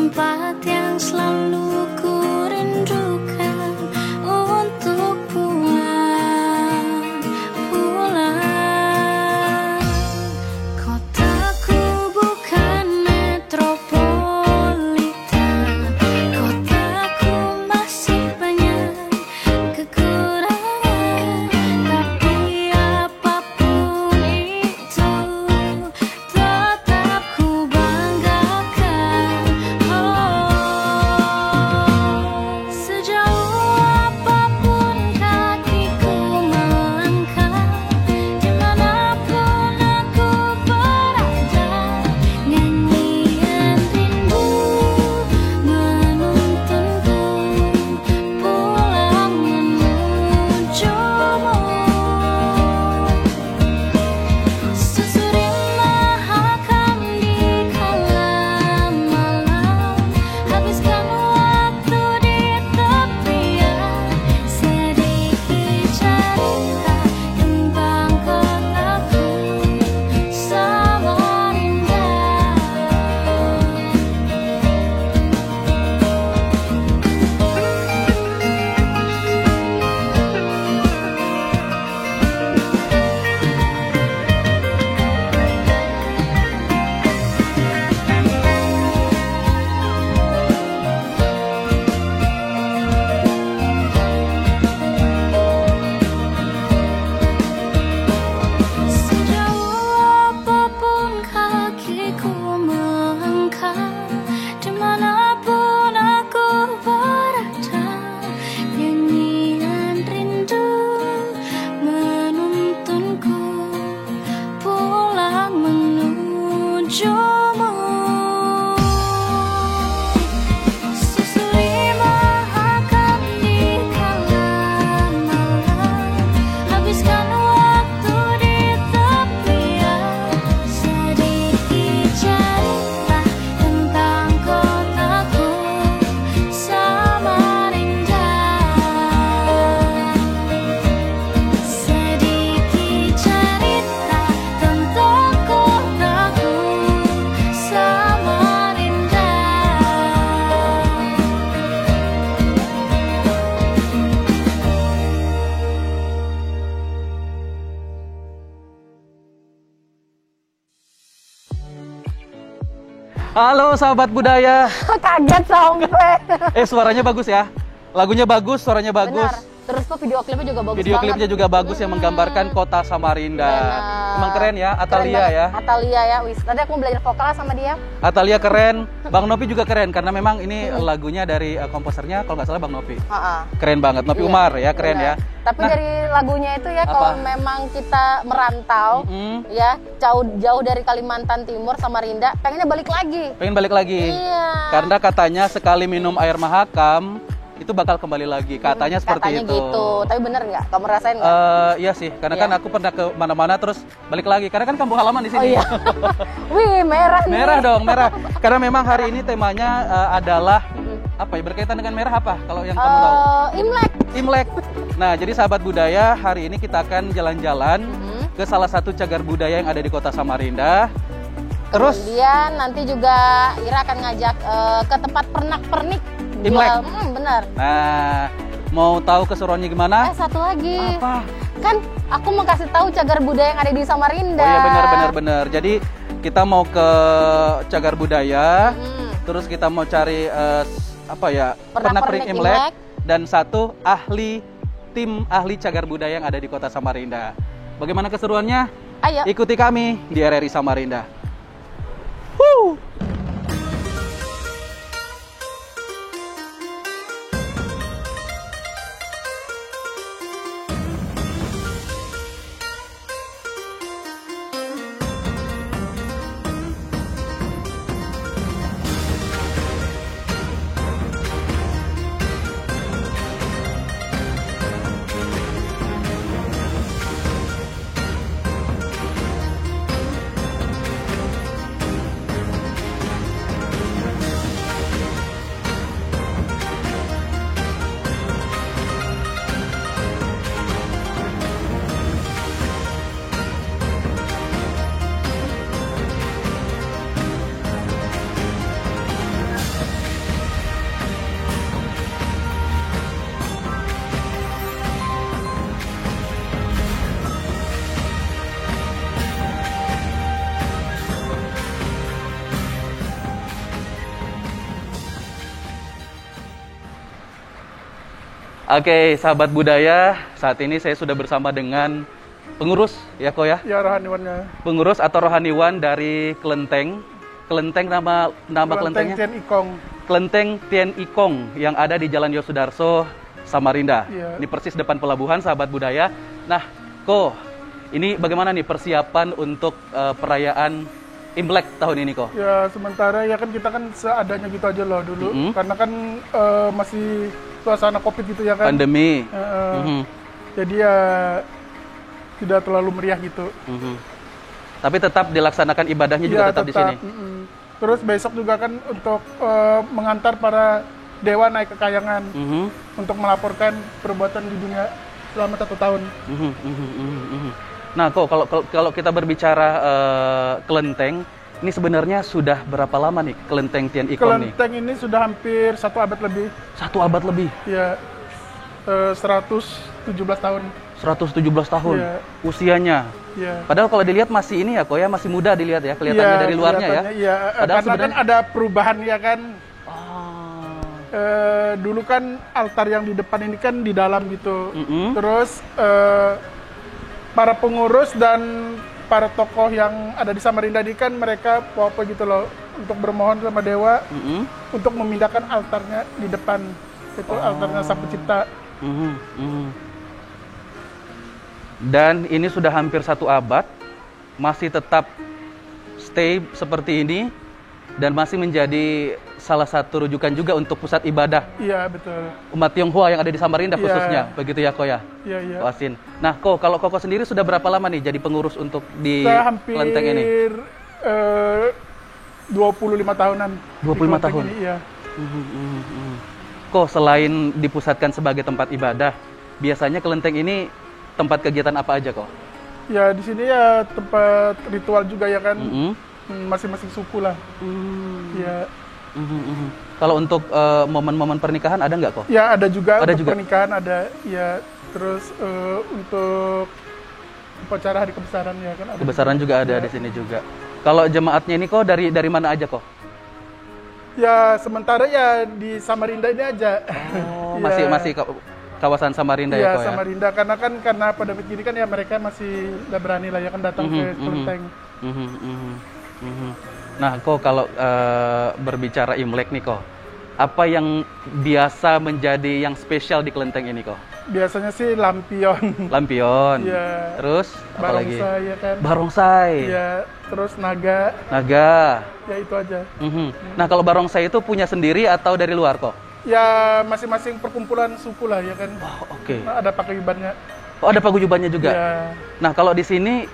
tempat yang selalu ku rindukan untuk pulang, pulang. Kotaku bukan metropolitan, kotaku masih banyak kekurangan, tapi apapun itu tetap ku banggakan. Sejauh apapun kakiku melangkah, dimanapun aku berada, nyanyian rindu menuntunku pulang menujumu. Susuri mahakam di kala malam, habiskan waktu di tepian, sedikit cerita tentang kotaku Samarinda. Sejauh apapun kakiku melangkah, dimanapun aku berada, nyanyian rindu menuntunku pulang menujumu. Susuri mahakam di kala malam, habiskan waktu di tepian, sedikit cerita tentang kotaku Samarinda. Sedikit cerita tentang kotaku Samarinda. Halo sahabat budaya. Kaget sampai. Suaranya bagus ya. Lagunya bagus, suaranya bagus. Benar. Terus tuh video klipnya juga bagus Video banget. klipnya juga bagus yang menggambarkan kota Samarinda. Benar. Emang keren ya, Keren Atalia banget. ya. Atalia ya, wis. Tadi aku belajar vokal sama dia. Atalia keren, Bang Nopi juga keren karena memang ini lagunya dari komposernya kalau nggak salah Bang Nopi. Heeh. Keren banget, Nopi Iya, Umar ya, keren benar. ya. Tapi Nah, dari lagunya itu ya, apa? kalau memang kita merantau, ya jauh dari Kalimantan Timur, Samarinda, pengennya balik lagi. pengen balik lagi. Iya. Karena katanya sekali minum air mahakam itu bakal kembali lagi. Katanya seperti Katanya itu. gitu. Tapi bener nggak? Kamu rasain nggak? Iya sih, karena Iya. kan aku pernah ke mana-mana terus balik lagi. Karena kan kampung halaman di Oh sini. iya. Wih, merah nih. Merah dong, merah. Karena memang hari ini temanya adalah apa ya? Berkaitan dengan merah apa? Kalau yang kamu tahu? Imlek. Imlek. Nah, jadi sahabat budaya, hari ini kita akan jalan-jalan ke salah satu cagar budaya yang ada di Kota Samarinda. Terus Kemudian nanti juga Ira akan ngajak ke tempat pernak-pernik. Imlek. Bener. nah, mau tahu keseruannya gimana? Satu lagi. Apa? Kan aku mau kasih tahu cagar budaya yang ada di Samarinda. Oh iya benar. Jadi kita mau ke cagar budaya, terus kita mau cari apa ya? Pernak-pernik Imlek Imlek. dan satu tim ahli cagar budaya yang ada di Kota Samarinda. Bagaimana keseruannya? Ayo. Ikuti kami di RRI Samarinda. Oke, sahabat budaya, saat ini saya sudah bersama dengan pengurus ya Ko ya? Ya, rohaniwannya. Pengurus atau rohaniwan dari Kelenteng. Kelenteng nama kelentengnya? Tian Ikong. Kelenteng Tian Ikong yang ada di Jalan Yosudarso, Samarinda. Iya. Ini persis depan pelabuhan, sahabat budaya. Nah, Ko, ini bagaimana nih persiapan untuk perayaan Imlek tahun ini, Ko? Ya, sementara ya kan kita kan seadanya gitu aja loh dulu. Karena kan masih suasana Covid gitu ya kan. Pandemi. Jadi ya tidak terlalu meriah gitu. Tapi tetap dilaksanakan ibadahnya juga Ya, tetap di sini. Terus besok juga kan untuk mengantar para dewa naik ke kayangan untuk melaporkan perbuatan di dunia selama 1 tahun. Nah, Ko, kalau kita berbicara kelenteng, ini sebenarnya sudah berapa lama nih kelenteng Tian Ikong nih? Kelenteng ini sudah hampir 1 abad lebih. 1 abad lebih. Ya, 117 tahun. 117 tahun Iya. usianya. Ya. Padahal kalau dilihat masih ini ya, Ko ya, masih muda dilihat ya, kelihatannya Iya, dari luarnya ya. kelihatannya, iya. Padahal Karena sebenarnya kan ada perubahan ya kan. Oh. Dulu kan altar yang di depan ini kan di dalam gitu. Terus para pengurus dan para tokoh yang ada di Samarinda ini kan mereka apa gitu loh untuk bermohon sama dewa untuk memindahkan altarnya di depan. Itu altarnya Sang Pencipta. Dan ini sudah hampir 1 abad, masih tetap stay seperti ini, dan masih menjadi salah satu rujukan juga untuk pusat ibadah Iya, betul. umat Tionghoa yang ada di Samarinda Iya. khususnya, begitu ya Ko ya? Iya, iya. Ko Asin. Nah Ko, kalau Koko sendiri sudah berapa lama nih jadi pengurus untuk di Saya hampir kelenteng ini? 25 tahunan. 25 di kelenteng tahun? Ini, iya. Ko, selain dipusatkan sebagai tempat ibadah, biasanya kelenteng ini tempat kegiatan apa aja, Ko? Ya di sini ya tempat ritual juga ya kan. Masing-masing suku lah. Ya. Kalau untuk momen-momen pernikahan ada nggak, Ko? Ya ada juga Ada untuk juga? pernikahan ada ya terus untuk upacara hari kebesaran ya kan ada. Kebesaran juga ada di sini juga. Kalau jemaatnya ini, Ko, dari mana aja, Ko? Ya sementara ya di Samarinda ini aja. Oh, Ya. masih kawasan Samarinda ya, Iya, Ko ya? Samarinda karena pandemi gini kan ya mereka masih nggak berani lah ya kan datang ke kelenteng. Nah, Ko, kalau berbicara Imlek nih, Ko, apa yang biasa menjadi yang spesial di kelenteng ini, Ko? Biasanya sih lampion. Lampion. Iya. Terus apa lagi? Barongsai ya kan. Barongsai. Iya, terus naga. Naga. Ya itu aja. Nah, kalau barongsai itu punya sendiri atau dari luar, Ko? Ya masing-masing perkumpulan suku lah ya kan. Oh, oke. Nah, ada paguyubannya. Oh, ada paguyubannya juga. Ya. Nah, kalau di sini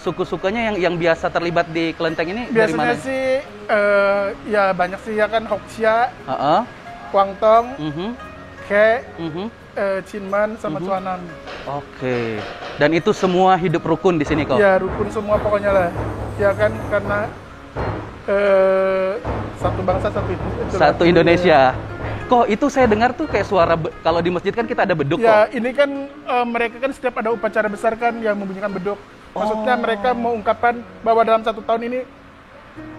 suku-sukunya yang biasa terlibat di kelenteng ini dari mana? Biasanya sih ya banyak sih ya kan Hoksia, Heeh. Kwangtong, Ke, Mhm. Cinman sama Cuanan. Oke. Dan itu semua hidup rukun di sini, Ko? Ya rukun semua pokoknya lah. Ya kan karena satu bangsa Satu Indonesia. Kok itu saya dengar tuh kayak suara kalau di masjid kan kita ada beduk, Ya kok. ini kan mereka kan setiap ada upacara besar kan yang membunyikan beduk. Maksudnya mereka mau ungkapkan bahwa dalam 1 tahun ini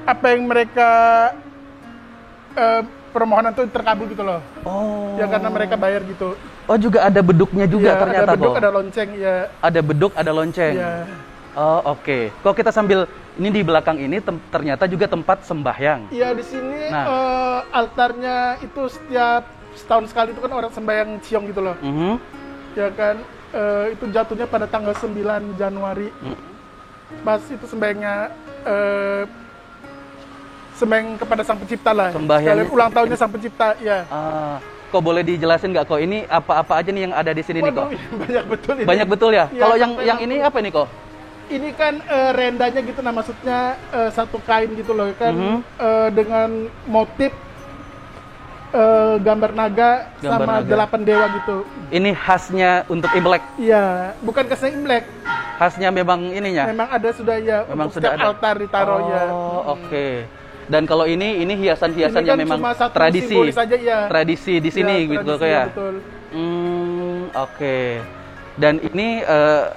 apa yang mereka permohonan tuh terkabul gitu loh. Oh. Ya karena mereka bayar gitu. Oh, juga ada beduknya juga Ya, ternyata, ada beduk, kok. ada lonceng ya. Ada beduk, ada lonceng. Ya. Oh, oke. Kok kita sambil ini di belakang ini ternyata juga tempat sembahyang. Iya di sini Nah. altarnya itu setiap setahun sekali itu kan orang sembahyang ciong gitu loh. Ya kan itu jatuhnya pada tanggal 9 Januari. Pas itu sembahyangnya sembahyang kepada Sang Pencipta lah. Sembahyang- Sekalian ulang tahunnya Sang Pencipta, ya. Kok boleh dijelasin nggak, kok? Ini apa-apa aja nih yang ada di sini nih, kok? Waduh, banyak betul ini. Banyak betul ya? Iya, Kalau sampai yang ini apa nih, kok? Ini kan rendanya gitu, nah maksudnya satu kain gitu loh kan dengan motif gambar naga Gambar sama naga. 8 dewa gitu. Ini khasnya untuk Imlek. Iya, bukan kesnya Imlek. Khasnya memang ininya. Memang ada sudah ya Memang untuk sudah setiap ada. altar ditaruh ya. Oh, oke. Dan kalau ini hiasan-hiasan Ini yang kan memang cuma satu tradisi. simbolis aja, ya. Tradisi di sini Ya, gitu, tradisi, kok ya. Betul. Oke. Dan ini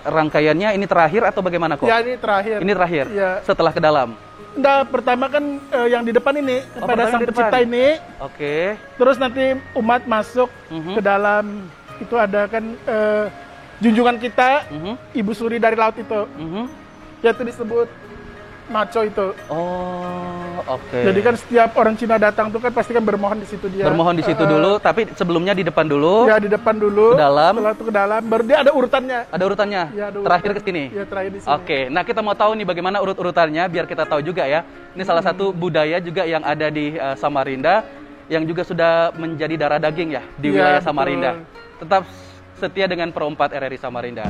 rangkaiannya ini terakhir atau bagaimana, kok? Ya ini terakhir. Ini terakhir. Ya. Setelah ke dalam. Nah, pertama kan yang di depan ini pertama kepada Sang di depan. Pencipta ini. Oke. Terus nanti umat masuk ke dalam itu ada kan junjungan kita, Mhm. Ibu Suri dari laut itu. Mhm. Yaitu disebut Maco itu. Oh, oke. Jadi kan setiap orang Cina datang tuh kan pasti kan bermohon di situ dia. Bermohon di situ dulu, tapi sebelumnya di depan dulu. Ya di depan dulu. Ke dalam. Setelah itu ke dalam, baru dia ada urutannya. Ada urutannya. Ya, ada Terakhir ke urutan. sini. Ya terakhir di sini. Oke, nah kita mau tahu nih bagaimana urut-urutannya biar kita tahu juga ya. Ini salah satu budaya juga yang ada di Samarinda yang juga sudah menjadi darah daging ya di Iya, wilayah betul. Samarinda. Tetap setia dengan Pro 4 RRI Samarinda.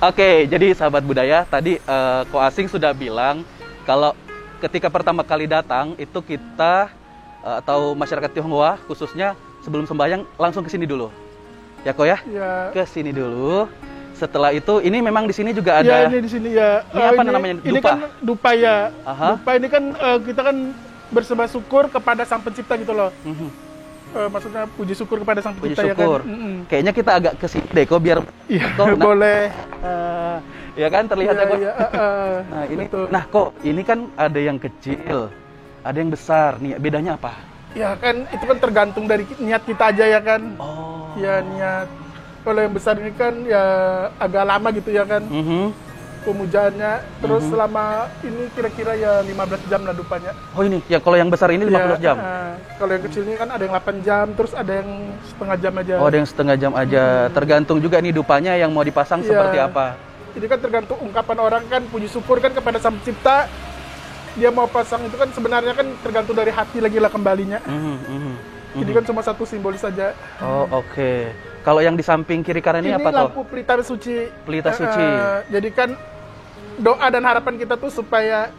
Oke, jadi sahabat budaya, tadi Ko Asing sudah bilang kalau ketika pertama kali datang itu kita atau masyarakat Tionghoa khususnya sebelum sembahyang langsung ke sini dulu. Ya Ko ya? Ya. Ke sini dulu. Setelah itu ini memang di sini juga ada. Ya ini di sini ya. Ini apa namanya? Ini Dupa? kan dupa ya. Aha. Dupa ini kan kita kan bersembah syukur kepada Sang Pencipta gitu loh. Mhm. Maksudnya puji syukur kepada Sang Puji Pencipta syukur. ya kan. Mm-mm. Kayaknya kita agak ke sini deh Ko biar Iya, Ko, nah, boleh. ya kan terlihat ya Ko. Nah, ini betul. nah Ko, ini kan ada yang kecil, ada yang besar. Nih, bedanya apa? Ya kan itu kan tergantung dari niat kita aja ya kan. Oh. Ya niat. Kalau yang besar ini kan ya agak lama gitu ya kan Mhm. pemujaannya. Terus selama ini kira-kira ya 15 jam lah dupanya. Oh ini, ya kalau yang besar ini 15 jam. Kalau yang kecil ini kan ada yang 8 jam, terus ada yang setengah jam aja. Oh, ada yang setengah jam aja. Tergantung juga nih dupanya yang mau dipasang Iya. seperti apa. Ini kan tergantung ungkapan orang kan, puji syukur kan kepada Sang Pencipta. Dia mau pasang itu kan sebenarnya kan tergantung dari hati lagi lah kembalinya. Mhm, mhm. Ini kan cuma satu simbolis saja. Oh, oke. Kalau yang di samping kiri kanan ini apa lampu tuh? pelita suci. Pelita suci. Jadi kan doa dan harapan kita tuh supaya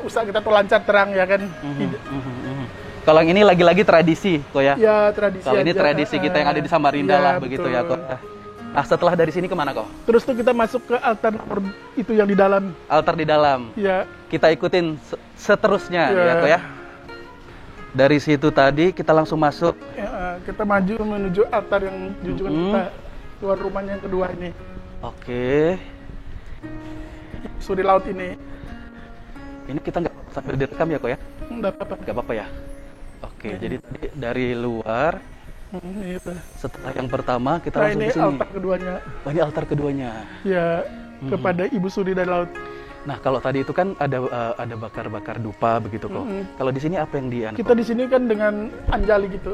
usaha kita tuh lancar terang ya kan. Mhm, mhm, mhm. Kalau yang ini lagi-lagi tradisi, Ko ya. Ya tradisi. Kalau ini aja. tradisi kita yang ada di Samarinda Ya, lah begitu ya, Ko. Nah, setelah dari sini kemana, Ko? Terus tuh kita masuk ke altar itu yang di dalam. Altar di dalam. Ya. Kita ikutin seterusnya Ya. ya, Ko ya. Dari situ tadi kita langsung masuk. Ya, kita maju menuju altar yang junjungan kita keluar rumahnya yang kedua ini. Oke. Suri laut ini. Ini kita nggak sambil direkam ya, Ko ya? Enggak apa-apa. Nggak apa-apa ya? Oke, jadi tadi dari luar, Itu. setelah yang pertama kita Nah langsung ini ke sini. altar keduanya. Oh, ini altar keduanya. Ya kepada Ibu Suri dari laut. Nah, kalau tadi itu kan ada bakar-bakar dupa begitu kok. Kalau di sini apa yang Kita di sini kan dengan anjali gitu.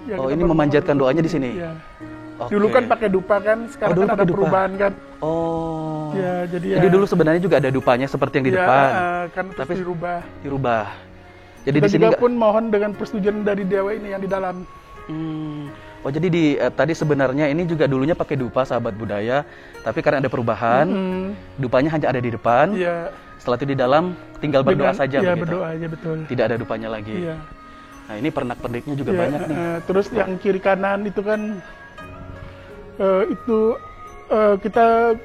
Ya, Oh, kita ini bermohon. memanjatkan doanya di sini. Iya. Oke. Dulu kan pakai dupa kan, sekarang dulu kan ada pakai dupa. perubahan kan. Oh. Ya, jadi Jadi dulu sebenarnya juga ada dupanya seperti yang di depan. kan terus Tapi dirubah. Jadi Kita di sini juga nggak- pun mohon dengan persetujuan dari dewa ini yang di dalam. Oh, jadi tadi sebenarnya ini juga dulunya pakai dupa sahabat budaya, tapi karena ada perubahan, dupanya hanya ada di depan. Iya. Setelah itu di dalam tinggal berdoa Dengan- saja Iya, begitu. berdoa aja betul. Tidak ada dupanya lagi. Iya. Nah, ini pernak-perniknya juga Iya, banyak nih. terus yang kiri kanan itu kan kita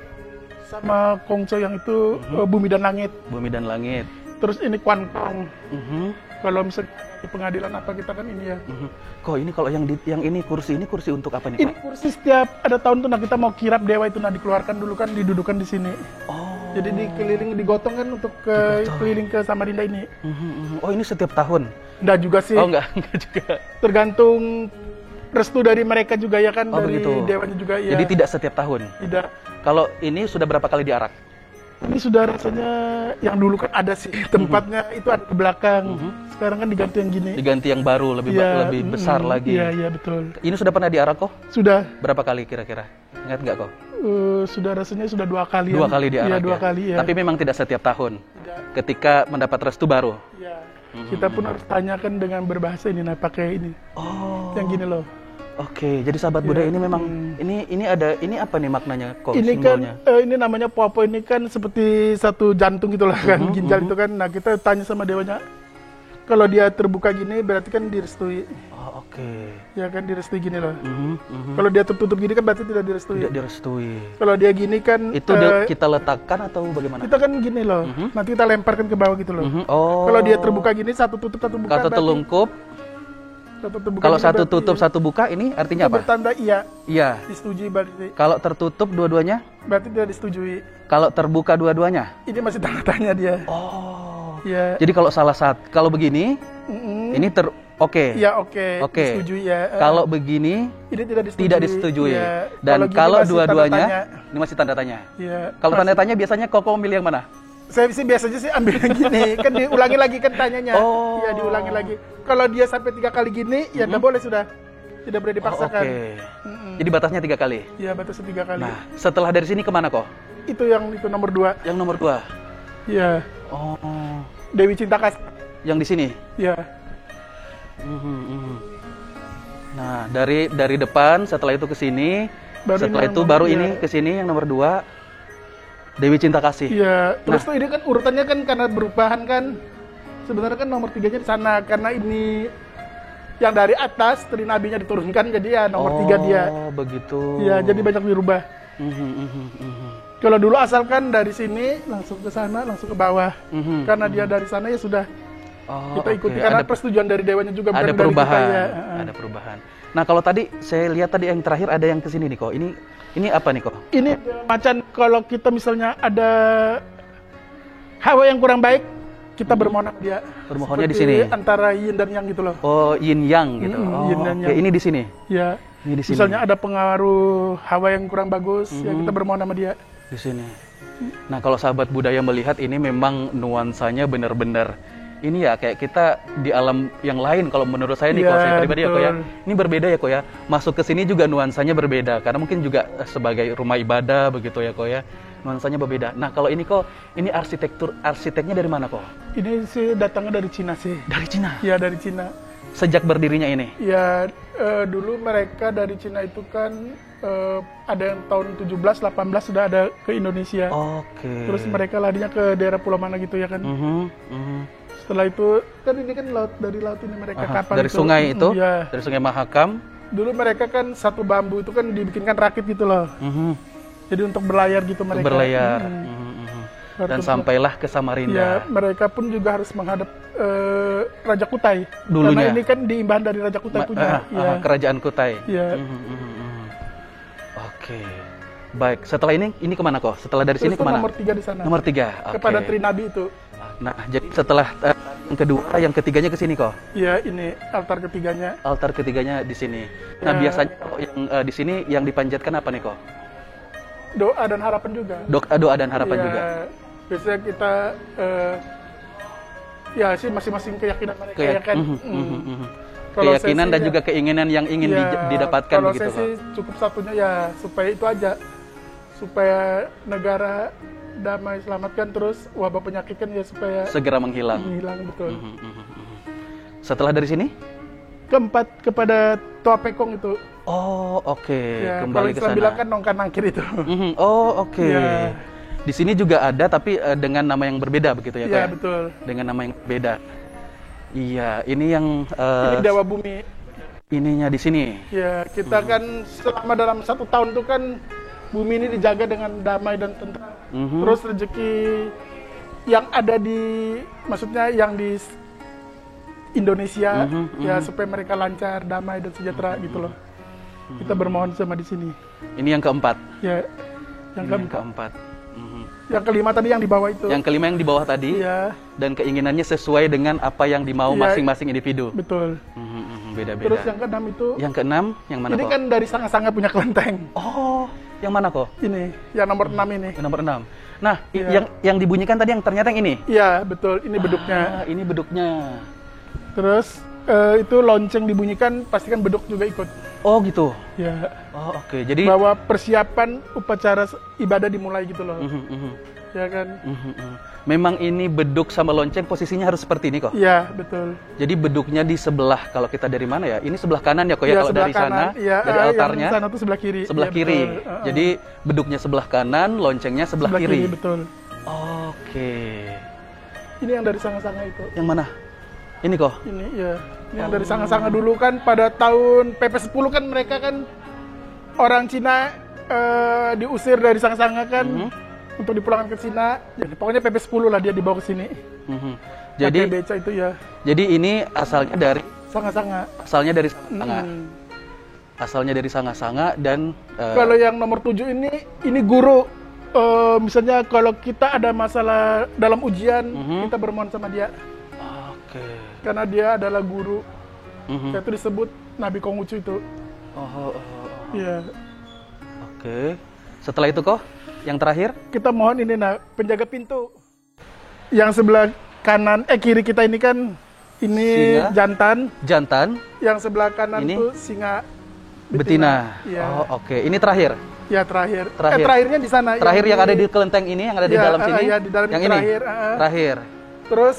sama Kongco yang itu bumi dan langit. Bumi dan langit. Terus ini Kwan Kong. Mhm. Kalau misalnya di pengadilan apa kita kan ini ya. Mhm. Kok ini kalau yang ini kursi untuk apa nih, Ini Kok? kursi setiap ada tahun tuh nah kita mau kirap dewa itu nah dikeluarkan dulu kan didudukan di sini. Oh. Jadi dikeliling digotong kan untuk keliling ke Samarinda ini. Mhm, mhm. Oh, ini setiap tahun. Enggak juga sih. Oh, enggak juga. Tergantung restu dari mereka juga ya kan Oh, dari begitu. dewanya juga ya. Jadi tidak setiap tahun. Tidak. Kalau ini sudah berapa kali diarak? Ini sudah rasanya yang dulu kan ada sih tempatnya itu ada di belakang. Sekarang kan diganti yang gini. Diganti yang baru lebih Iya, lebih besar lagi. Iya, iya betul. Ini sudah pernah diarak kok? Sudah Berapa kali kira-kira? Ingat nggak kok? sudah rasanya sudah 2 kali. Dua kali diarak Iya, 2 ya? kali ya. Tapi memang tidak setiap tahun. Tidak. Ketika mendapat restu baru. Iya. Kita pun harus tanyakan dengan berbahasa ini nah pakai ini. Oh. Yang gini loh. Oke, jadi sahabat budaya ini memang ini apa nih maknanya kok Ini simbolnya? kan ini namanya popo ini kan seperti satu jantung gitu lah kan, ginjal itu kan. Nah, kita tanya sama dewanya, Kalau dia terbuka gini berarti kan direstui. Oh, oke. Ya kan direstui gini loh. Mhm. Kalau dia tertutup gini kan berarti tidak direstui. Tidak direstui. Kalau dia gini kan Itu kita letakkan atau bagaimana? kita kan gini loh. Nanti kita lemparkan ke bawah gitu loh. Mhm. Oh. Kalau dia terbuka gini satu tutup satu buka. Kalau berarti telungkup, satu terbuka kalau gini satu berarti tutup satu buka ini artinya itu apa? bertanda iya Iya. disetujui berarti. Kalau tertutup dua-duanya? Berarti tidak disetujui. Kalau terbuka dua-duanya? Ini masih tanda tanya dia. Oh. Ya. Jadi kalau salah satu, kalau begini, ini oke. Ya oke. Oke. Disetujui ya. Kalau begini ini tidak disetujui. tidak disetujui. Ya. Dan gini kalau masih tanda dua-duanya tanya. ini masih tanda tanya. Ya. Kalau tanda tanya biasanya Koko milih yang mana? Saya sih biasanya sih ambil yang gini, kan diulangi lagi kan tanyanya. Oh. Ya diulangi lagi. Kalau dia sampai 3 kali gini, ya nggak boleh sudah. Tidak boleh dipaksakan. Oke. Jadi batasnya 3 kali. Ya batasnya 3 kali. Nah, setelah dari sini kemana kok? Itu nomor 2. Yang nomor 2. Ya. Oh. Dewi Cinta Kasih. Yang di sini. Ya. Nah, dari depan, setelah itu ke sini, Baru setelah ini itu yang baru nomor- ini iya. ke sini yang nomor 2, Dewi Cinta Kasih. Iya. Terus Nah. tuh ini kan urutannya kan karena berubahan kan. Sebenarnya kan nomor 3-nya di sana karena ini yang dari atas Trinabinya diturunkan jadi ya nomor 3 dia. Oh, begitu. Ya, jadi banyak dirubah. Kalau dulu asalkan dari sini langsung ke sana, langsung ke bawah. Karena dia dari sana ya sudah Oh, kita ikuti oke. karena Ada persetujuan dari dewanya juga bukan ada dari perubahan. kita, ya. Ada perubahan. Nah, kalau tadi saya lihat tadi yang terakhir ada yang ke sini nih kok. Ini apa nih kok? Ini macan kalau kita misalnya ada hawa yang kurang baik, kita bermohon sama dia. Bermohonnya di Seperti sini. antara yin dan yang gitu loh. Oh, yin yang gitu. Oh, yin dan oke. yang. Ini di sini. Ya. Ini di sini. Misalnya ada pengaruh hawa yang kurang bagus, ya kita bermohon sama dia. Di sini. Nah, kalau sahabat budaya melihat ini memang nuansanya benar-benar ini ya kayak kita di alam yang lain kalau menurut saya nih Iya, kalau saya pribadi ya kok ya. betul. Ini berbeda ya kok ya. Masuk ke sini juga nuansanya berbeda karena mungkin juga sebagai rumah ibadah begitu ya kok ya. Nuansanya berbeda. Nah, kalau ini kok ini arsiteknya dari mana kok? Ini sih datangnya dari Cina sih. Dari Cina. Ya dari Cina. Sejak berdirinya ini. Ya dulu mereka dari Cina itu kan ada yang tahun 17-18 sudah ada ke Indonesia. Oke. Terus mereka larinya ke daerah pulau mana gitu ya kan. Setelah itu kan ini kan dari laut ini mereka Aha, kapal dari sungai itu, Ya. dari Sungai Mahakam. Dulu mereka kan satu bambu itu kan dibikinkan rakit gitu loh. Jadi untuk berlayar gitu mereka. Berlayar. Dan Terus- sampailah ke Ya, Samarinda. mereka pun juga harus menghadap Raja Kutai. Dulunya. Karena ini kan diimbahan dari Raja Kutai punya. Ya. Kerajaan Kutai. Ya. Oke. Baik, setelah ini kemana kok? Setelah dari Terus sini itu kemana? nomor 3 di sana. Nomor 3. Oke. Kepada Trinabi itu. Nah, jadi setelah yang kedua, yang ketiganya ke sini kok. Ya, ini altar ketiganya. Altar ketiganya di sini. Nah, Ya. biasanya kalau yang di sini yang dipanjatkan apa nih kok? Doa dan harapan juga. Doa dan harapan Ya, juga. Biasanya kita ya sih masing-masing keyakinan mereka ya kan. Kalau Keyakinan saya dan sih, juga keinginan yang ingin ya, didapatkan kalau begitu saya sih kok. cukup satunya ya supaya itu aja. Supaya negara damai selamatkan terus wabah penyakit kan ya supaya Segera menghilang. hilang betul. Setelah dari sini? Keempat kepada Toa Pekong itu. Oh, oke. Ya, kalau Kembali ke Islam sana. bilang kan nongkan nangkir itu. Oh, oke. Ya. Di sini juga ada tapi dengan nama yang berbeda begitu ya, Kak? Iya betul. Dengan nama yang berbeda. Iya, ini yang Ini Dewa Bumi. ininya di sini. Ya kita kan selama dalam 1 tahun itu kan bumi ini dijaga dengan damai dan tentram. Terus rezeki yang ada di, maksudnya yang di Indonesia ya supaya mereka lancar, damai dan sejahtera gitu loh. Kita bermohon sama di sini. Ini yang keempat. Ya yang Ini yang keempat. keempat. Yang kelima tadi yang di bawah itu. Yang kelima yang di bawah tadi. Iya, Dan keinginannya sesuai dengan apa yang dimau Iya. masing-masing individu. betul. Beda-beda. Terus yang keenam itu, Yang keenam, yang mana ini kok? kan dari sanga-sanga punya kelenteng. Oh, yang mana kok? Ini, yang nomor 6 ini. Yang nomor 6. Nah, Iya. yang dibunyikan tadi yang ternyata yang ini. Iya, betul. Ini beduknya. Ini beduknya. Terus itu lonceng dibunyikan, pastikan beduk juga ikut. Oh, gitu. Ya, Oh, oke. Jadi bahwa persiapan upacara ibadah dimulai gitu loh. Ya kan? memang ini beduk sama lonceng posisinya harus seperti ini kok. Iya, betul. Jadi beduknya di sebelah, kalau kita dari mana ya? Ini sebelah kanan ya kok ya, Iya, kalau sebelah dari sana, kanan. Iya, dari altarnya. yang sana tuh sebelah kiri. Sebelah Iya, kiri. betul. Jadi beduknya sebelah kanan, loncengnya sebelah kiri. betul. Oke. Ini yang dari sanga-sanga itu. Yang mana? Ini kok. Ini ya. Ini yang dari Sanga-Sanga dulu kan pada tahun PP10 kan mereka kan orang Cina diusir dari Sanga-Sanga kan untuk dipulangkan ke Cina. Jadi pokoknya PP10 lah dia dibawa ke sini. Jadi pakai beca itu ya. Jadi ini asalnya dari Sanga-Sanga. Asalnya dari Sanga. Asalnya dari Sanga-Sanga dan kalau yang nomor 7 ini guru. Misalnya kalau kita ada masalah dalam ujian, kita bermohon sama dia. Oke. Karena dia adalah guru. Itu disebut Nabi Konghucu itu. Iya. Oke. Setelah itu kok, yang terakhir? Kita mohon ini penjaga pintu. Yang sebelah kanan, kiri kita ini kan ini Singa. Jantan. Yang sebelah kanan Ini? tuh singa Betina. Iya. Oke. Ini terakhir. Ya terakhir. Terakhir. Terakhirnya di sana. Terakhir yang ada di kelenteng ini, yang ada di Ya, dalam sini. ya, di dalam yang terakhir, ini. Terakhir. Terus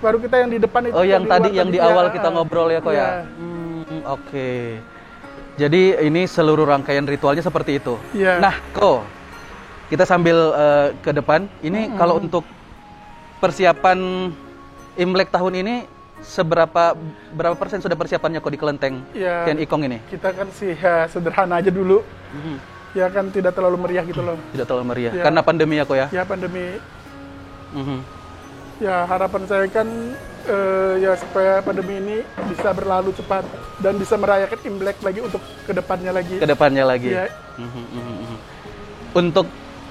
baru kita yang di depan itu. Oh, yang tadi yang di awal ya, kita ngobrol ya kok ya. Oke. Jadi ini seluruh rangkaian ritualnya seperti itu. Iya. Nah, kok kita sambil ke depan. Ini kalau untuk persiapan Imlek tahun ini berapa persen sudah persiapannya kok di kelenteng Ya, Tian Ikong ini? kita kan sih ya sederhana aja dulu. Ya kan tidak terlalu meriah gitu loh. Tidak terlalu meriah Ya. karena pandemi ya kok ya. Ya pandemi. Ya harapan saya kan ya supaya pandemi ini bisa berlalu cepat dan bisa merayakan Imlek lagi untuk kedepannya lagi. Kedepannya lagi. Ya. Untuk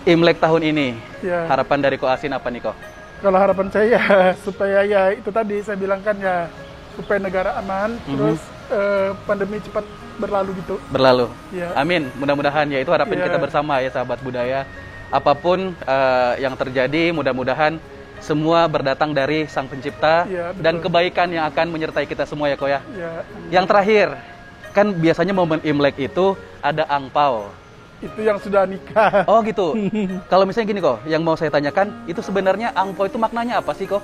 Imlek tahun ini, Ya. harapan dari Ko Asin apa nih kok? Kalau harapan saya ya supaya ya itu tadi saya bilang kan ya supaya negara aman, terus pandemi cepat berlalu gitu. Berlalu. Ya. Amin. Mudah-mudahan ya itu harapan Ya. kita bersama ya sahabat budaya. Apapun yang terjadi, mudah-mudahan semua berdatang dari Sang Pencipta Ya, betul. dan kebaikan yang akan menyertai kita semua ya kok ya. Ya, Yang terakhir, kan biasanya momen Imlek itu ada angpau. itu yang sudah nikah. Oh gitu. Kalau misalnya gini kok, yang mau saya tanyakan, itu sebenarnya angpau itu maknanya apa sih kok?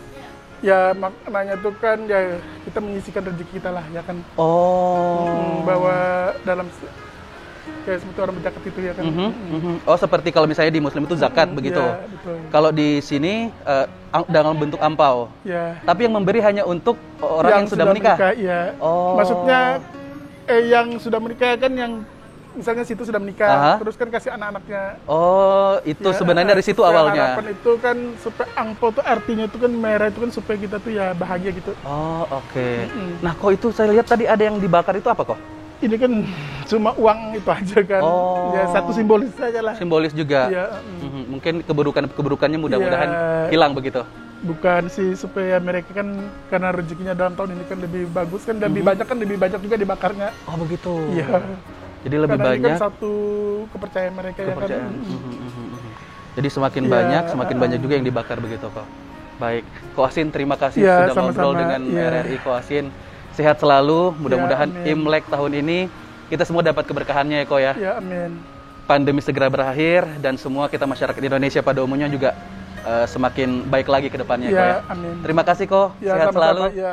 Ya maknanya itu kan ya kita menyisikan rezeki kita lah ya kan. Oh. Bahwa dalam kayak seperti orang berzakat itu ya kan. Oh seperti kalau misalnya di Muslim itu zakat begitu. Ya, betul. Kalau di sini dalam bentuk angpau. Ya. Tapi yang memberi hanya untuk orang yang sudah menikah. Iya. Oh. Maksudnya yang sudah menikah kan yang misalnya situ sudah menikah, terus kan kasih anak-anaknya. Oh, itu Ya, sebenarnya dari situ supaya awalnya. Harapan itu kan supaya angpau tuh artinya itu kan merah itu kan supaya kita tuh ya bahagia gitu. Oh, oke. Nah, kok itu saya lihat tadi ada yang dibakar itu apa kok? Ini kan cuma uang itu aja kan. Oh. Ya satu simbolis saja lah. Simbolis juga. Ya, Mungkin keburukannya mudah-mudahan Ya. hilang begitu. Bukan sih supaya mereka kan karena rezekinya dalam tahun ini kan lebih bagus kan lebih banyak kan lebih banyak juga dibakarnya. Oh, begitu. Iya. Jadi lebih Karena ini banyak kan satu kepercayaan mereka kepercayaan. ya kan. Jadi semakin Iya, banyak banyak juga yang dibakar begitu kok. Baik, Ko Asin terima kasih Iya, sudah ngobrol sama-sama. dengan Iya. RRI Ko Asin. Sehat selalu, mudah-mudahan amin. Imlek tahun ini kita semua dapat keberkahannya ya Ko ya. Ya amin. Pandemi segera berakhir dan semua kita masyarakat Indonesia pada umumnya juga semakin baik lagi ke depannya Ko ya. Ya amin. Terima kasih Ko, Ya, sehat sama-sama, selalu. Ya.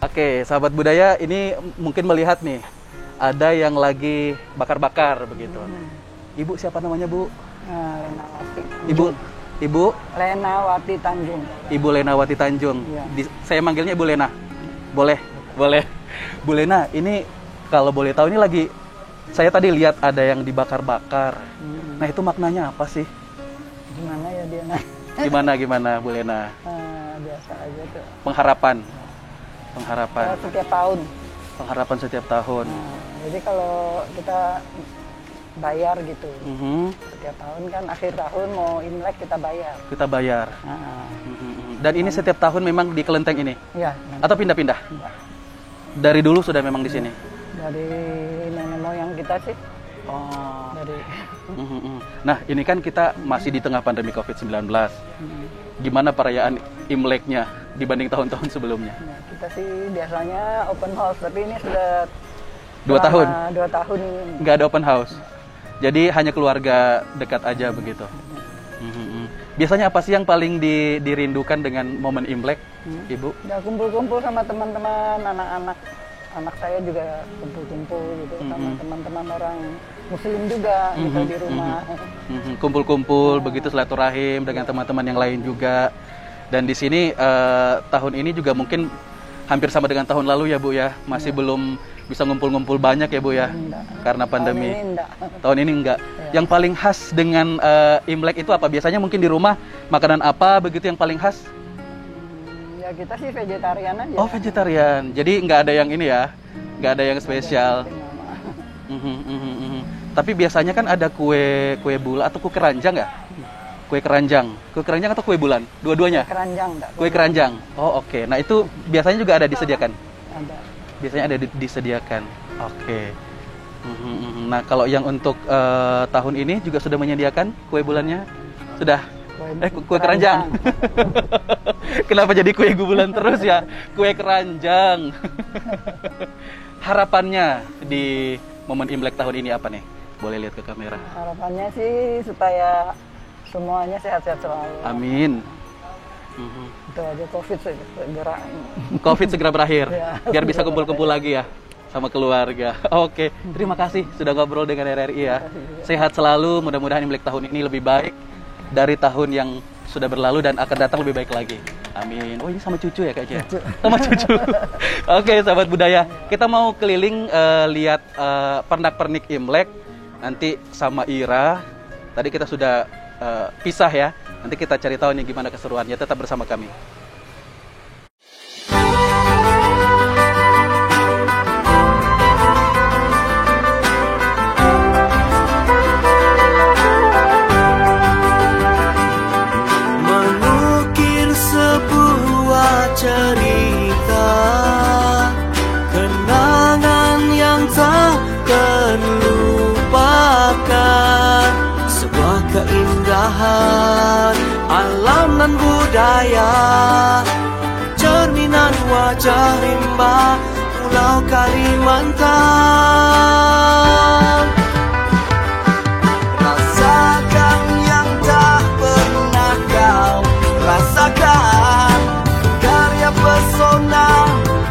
Oke, sahabat budaya, ini mungkin melihat nih, ada yang lagi bakar-bakar begitu. Ibu siapa namanya Bu? Lenawati. Ibu Lenawati Tanjung. Ibu Lenawati Tanjung. Iya. Saya manggilnya Ibu Lena. Boleh? Boleh. Bu Lena, ini kalau boleh tahu ini lagi, saya tadi lihat ada yang dibakar-bakar. Nah itu maknanya apa sih? Gimana ya dia? Nah, Gimana Bu Lena? biasa aja tuh. Pengharapan. Setiap tahun. Pengharapan setiap tahun. Nah, jadi kalau kita bayar gitu, setiap tahun kan akhir tahun mau Imlek kita bayar. Kita bayar. Nah, Dan ini setiap tahun memang di kelenteng ini? ya. Atau pindah-pindah? Dari dulu sudah memang di sini? Dari nenek moyang kita sih. Oh. Dari Nah, ini kan kita masih di tengah pandemi COVID-19. Gimana perayaan Imleknya dibanding tahun-tahun sebelumnya? Kita sih biasanya open house, tapi ini sudah 2 tahun? 2 tahun ini. Nggak ada open house? Jadi hanya keluarga dekat aja begitu? Biasanya apa sih yang paling dirindukan dengan momen Imlek, Ibu? Ya kumpul-kumpul sama teman-teman, anak-anak. Anak saya juga kumpul-kumpul gitu sama teman-teman orang Muslim juga gitu di rumah. Kumpul-kumpul begitu silaturahim dengan teman-teman yang lain juga. Dan di sini tahun ini juga mungkin hampir sama dengan tahun lalu ya Bu ya, masih belum bisa ngumpul-ngumpul banyak ya Bu ya, karena pandemi. Tahun ini enggak. Yang paling khas dengan Imlek itu apa? Biasanya mungkin di rumah makanan apa begitu yang paling khas? Ya kita sih vegetarian aja. Oh vegetarian, jadi nggak ada yang ini ya, nggak ada yang spesial. Tapi biasanya kan ada kue bulan atau kue keranjang ya? Kue keranjang atau kue bulan? Dua-duanya? Keranjang. Kue keranjang. Oh oke. Nah itu biasanya juga ada disediakan? Ada. Biasanya ada disediakan. Oke. Nah kalau yang untuk tahun ini juga sudah menyediakan kue bulannya? Sudah? Kue keranjang. Kenapa jadi kue bulan terus ya? Kue keranjang. Harapannya di momen Imlek tahun ini apa nih? Boleh lihat ke kamera. Harapannya sih supaya semuanya sehat-sehat selalu. Amin. Itu aja COVID segera berakhir. Ya, Biar bisa kumpul-kumpul lagi ya sama keluarga. Oke, terima kasih sudah ngobrol dengan RRI ya. Sehat selalu, mudah-mudahan Imlek tahun ini lebih baik dari tahun yang sudah berlalu dan akan datang lebih baik lagi. Amin. Oh ini sama cucu ya kayaknya? Sama cucu. Oke sahabat budaya, kita mau keliling lihat pernak-pernik Imlek. Nanti sama Ira, tadi kita sudah pisah ya. Nanti kita cari tahu nih gimana keseruannya, tetap bersama kami. Cerita kenangan yang tak terlupakan, sebuah keindahan alam dan budaya, cerminan wajah rimba Pulau Kalimantan. Rasakan yang tak pernah kau rasakan, pesona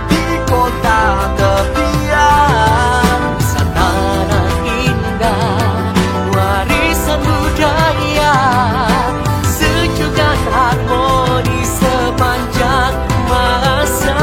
di kota tepian, sanana indah, warisan budaya, sejuk dan harmoni sepanjang masa.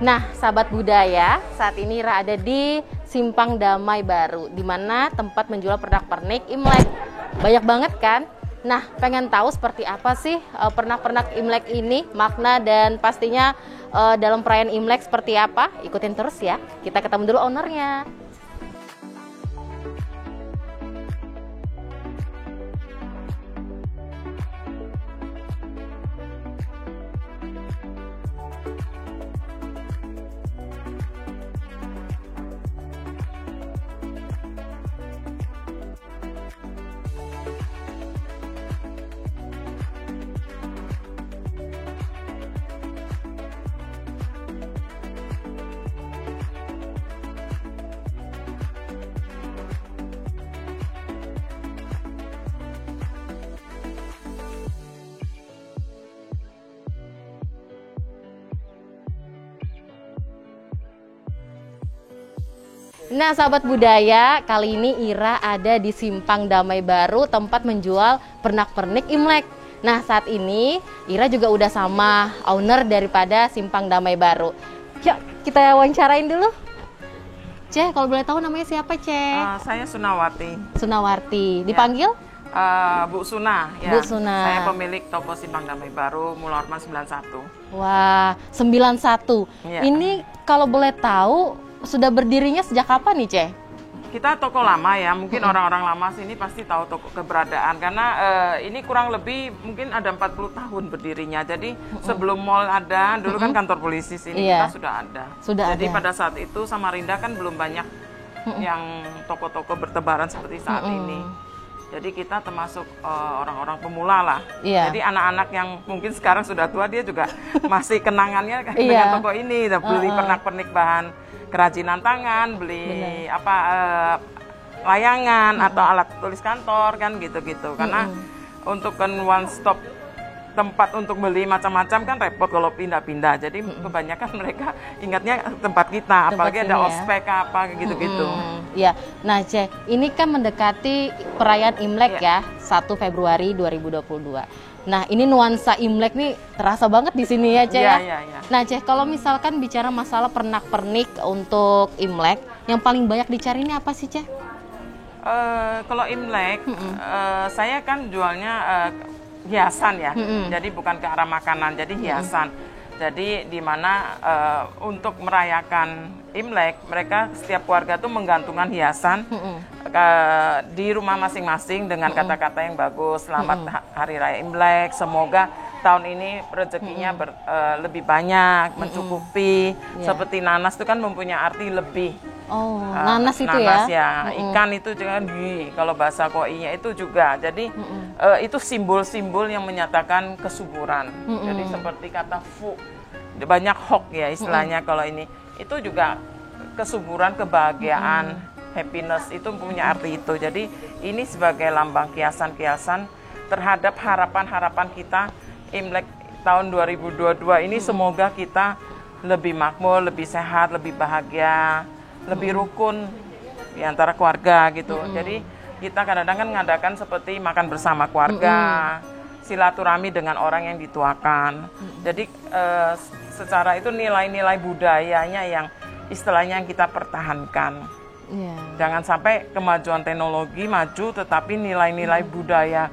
Nah, sahabat budaya, saat ini Ira ada di Simpang Damai Baru, di mana tempat menjual pernak-pernik Imlek. Banyak banget kan? Nah, pengen tahu seperti apa sih pernak-pernik Imlek ini, makna dan pastinya dalam perayaan Imlek seperti apa? Ikutin terus ya. Kita ketemu dulu ownernya. Nah, sahabat budaya, kali ini Ira ada di Simpang Damai Baru, tempat menjual pernak-pernik Imlek. Nah, saat ini Ira juga udah sama owner daripada Simpang Damai Baru. Yuk, kita wawancarain dulu. Ceh, kalau boleh tahu namanya siapa, Ceh? Saya Sunawati. Sunawarti. Dipanggil? Bu Suna. Ya. Bu Suna. Saya pemilik toko Simpang Damai Baru, Mula Orman 91. Wah, 91. Ya. Ini kalau boleh tahu sudah berdirinya sejak kapan nih, Ceh? Kita toko lama ya, mungkin orang-orang lama sini pasti tahu toko keberadaan karena ini kurang lebih mungkin ada 40 tahun berdirinya. Jadi sebelum mall ada, dulu kan kantor polisi sini Iya. kita sudah ada. Sudah Jadi ada. pada saat itu Samarinda kan belum banyak yang toko-toko bertebaran seperti saat ini. Jadi kita termasuk orang-orang pemula lah. Iya. Jadi anak-anak yang mungkin sekarang sudah tua dia juga masih kenangannya Iya. dengan toko ini. Beli pernak-pernik bahan kerajinan tangan, beli layangan atau alat tulis kantor kan gitu-gitu. Karena untuk kan one stop tempat untuk beli macam-macam kan repot kalau pindah-pindah. Jadi kebanyakan mereka ingatnya tempat kita, apalagi ada sini ya. ospek apa gitu-gitu. Iya. Nah, Ceh, ini kan mendekati perayaan Imlek ya, 1 Februari 2022. Nah, ini nuansa Imlek nih terasa banget di sini ya, Ceh ya. Iya. Nah, Ceh, kalau misalkan bicara masalah pernak-pernik untuk Imlek, yang paling banyak dicari ini apa sih, Ceh? Kalau Imlek, saya kan jualnya hiasan ya, jadi bukan ke arah makanan, jadi hiasan. Jadi di mana untuk merayakan Imlek, mereka setiap keluarga tuh menggantungkan hiasan di rumah masing-masing dengan kata-kata yang bagus. Selamat Hari Raya Imlek, semoga tahun ini rezekinya lebih banyak, mencukupi. Seperti nanas itu kan mempunyai arti lebih. Oh, nanas itu nanas ya? Ikan itu juga kalau bahasa koinya itu juga. Jadi itu simbol-simbol yang menyatakan kesuburan. Jadi seperti kata fu, banyak hok ya istilahnya kalau ini. Itu juga kesuburan, kebahagiaan, happiness itu punya arti itu. Jadi ini sebagai lambang kiasan-kiasan terhadap harapan-harapan kita Imlek tahun 2022 ini semoga kita lebih makmur, lebih sehat, lebih bahagia, lebih rukun di antara keluarga gitu. Jadi kita kadang-kadang kan ngadakan seperti makan bersama keluarga, silaturahmi dengan orang yang dituakan. Jadi secara itu nilai-nilai budayanya yang istilahnya yang kita pertahankan. Jangan sampai kemajuan teknologi maju tetapi nilai-nilai budaya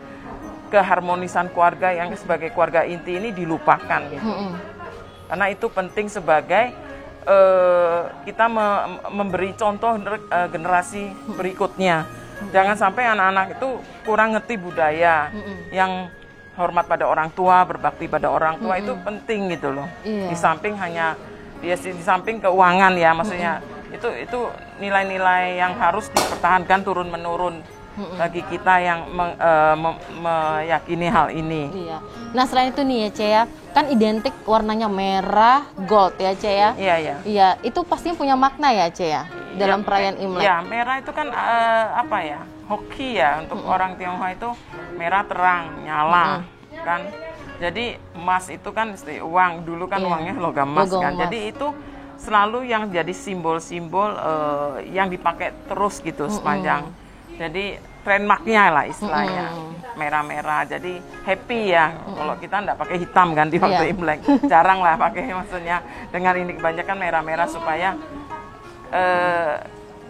keharmonisan keluarga yang sebagai keluarga inti ini dilupakan gitu. Karena itu penting sebagai kita memberi contoh generasi berikutnya. Jangan sampai anak-anak itu kurang ngerti budaya yang hormat pada orang tua, berbakti pada orang tua itu penting gitu loh. Di samping di samping keuangan ya, maksudnya itu nilai-nilai yang harus dipertahankan turun menurun bagi kita yang meyakini hal ini. Iya. Nah, selain itu nih ya, Ceh ya, kan identik warnanya merah, gold ya, Ceh ya. Iya. Iya, itu pastinya punya makna ya, Ceh ya, dalam perayaan Imlek. Ya, merah itu kan apa ya? Hoki ya untuk orang Tionghoa itu merah terang, nyala kan. Jadi emas itu kan mesti uang, dulu kan uangnya logam emas kan. Jadi itu selalu yang jadi simbol-simbol yang dipakai terus gitu sepanjang. Jadi trademarknya lah istilahnya. Merah-merah, jadi happy ya. Kalau kita nggak pakai hitam kan di waktu Iya. Imlek, jarang lah pakai, maksudnya dengan ini kebanyakan merah-merah supaya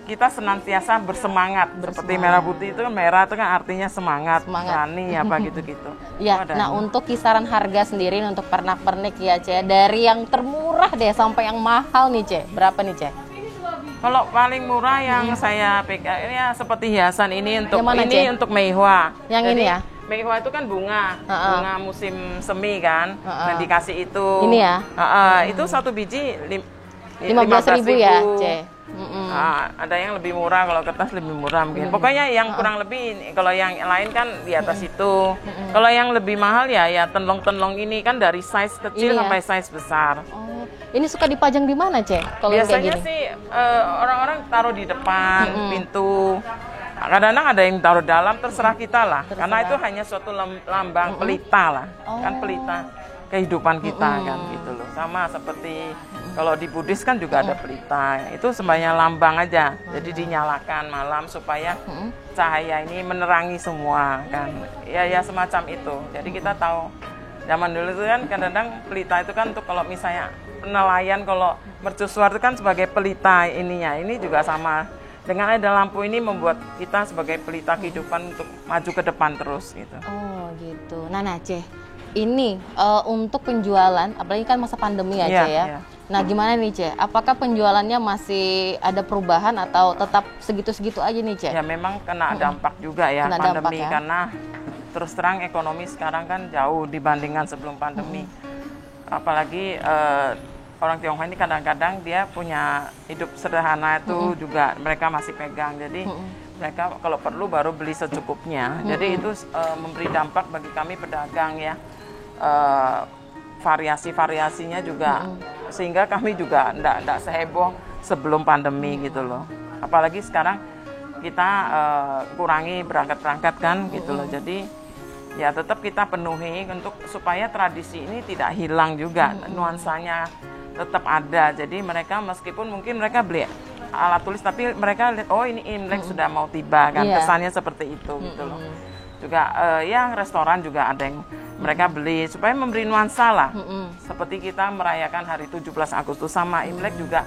kita senantiasa bersemangat. Seperti merah putih itu kan, merah itu kan artinya semangat. Berani apa gitu-gitu. Ya, Itu ada. nah untuk kisaran harga sendiri untuk pernak-pernik ya Ce, dari yang termurah deh sampai yang mahal nih Ce, berapa nih Ce? Kalau paling murah yang saya pegang ini ya seperti hiasan ini untuk Yang mana, ini Ce? untuk meihua. Yang ini ya? Meihua itu kan bunga, bunga musim semi kan. Nah, dikasih itu. Ini ya? Itu satu biji 15.000 ya Ce? Ada yang lebih murah, kalau kertas lebih murah mungkin. Pokoknya yang kurang lebih, kalau yang lain kan di atas itu. Kalau yang lebih mahal ya tenlong-tenlong ini kan dari size kecil Ini ya? sampai size besar. Oh, ini suka dipajang di mana Ce? Kalau yang kayak Biasanya gini? sih orang-orang taruh di depan pintu. Kadang-kadang ada yang taruh dalam, terserah kita lah. Karena itu hanya suatu lambang pelita lah. Kan pelita kehidupan kita kan gitu loh. Sama seperti kalau di Buddhis kan juga ada pelita. Itu sebenarnya lambang aja. Jadi dinyalakan malam supaya cahaya ini menerangi semua kan. Ya semacam itu. Jadi kita tahu zaman dulu itu kan kadang-kadang pelita itu kan untuk kalau misalnya nelayan, kalau mercusuar itu kan sebagai pelita ininya. Ini juga sama. Dengan ada lampu ini membuat kita sebagai pelita kehidupan untuk maju ke depan terus gitu. Oh gitu. Nah Ce, ini untuk penjualan, apalagi kan masa pandemi ya Iya, Ce ya. iya. Nah gimana nih Ce? Apakah penjualannya masih ada perubahan atau tetap segitu-segitu aja nih Ce? Ya memang kena dampak juga ya Kena pandemi dampak ya. karena terus terang ekonomi sekarang kan jauh dibandingkan sebelum pandemi. Apalagi orang Tionghoa ini kadang-kadang dia punya hidup sederhana itu juga mereka masih pegang. Jadi mereka kalau perlu baru beli secukupnya. Jadi itu memberi dampak bagi kami pedagang ya. Variasi-variasinya juga sehingga kami juga enggak seheboh sebelum pandemi gitu loh. Apalagi sekarang kita kurangi berangkat-berangkat kan gitu loh. Jadi ya tetap kita penuhi untuk supaya tradisi ini tidak hilang juga, nuansanya tetap ada. Jadi mereka meskipun mungkin mereka beli alat tulis tapi mereka lihat oh ini Imlek sudah mau tiba kan, kesannya seperti itu gitu loh. Juga ya restoran juga ada yang mereka beli supaya memberi nuansa lah. Seperti kita merayakan hari 17 Agustus sama Imlek juga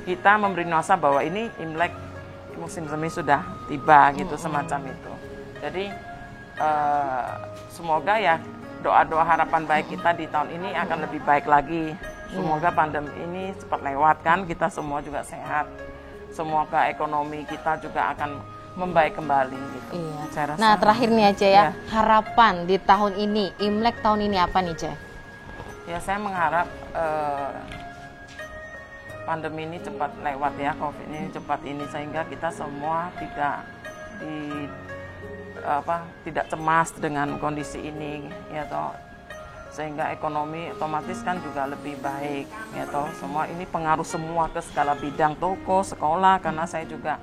kita memberi nuansa bahwa ini Imlek musim semi sudah tiba gitu, semacam itu. Jadi semoga ya doa-doa harapan baik kita di tahun ini akan lebih baik lagi. Semoga pandemi ini cepat lewat kan, kita semua juga sehat. Semoga ekonomi kita juga akan membaik kembali gitu. Iya. Saya rasa. Nah terakhir nih Ce ya, Ya. harapan di tahun ini, Imlek tahun ini apa nih Ce? Ya saya mengharap pandemi ini cepat lewat ya, COVID ini cepat ini sehingga kita semua tidak cemas dengan kondisi ini ya toh, sehingga ekonomi otomatis kan juga lebih baik ya toh. Semua ini pengaruh semua ke segala bidang, toko, sekolah, karena saya juga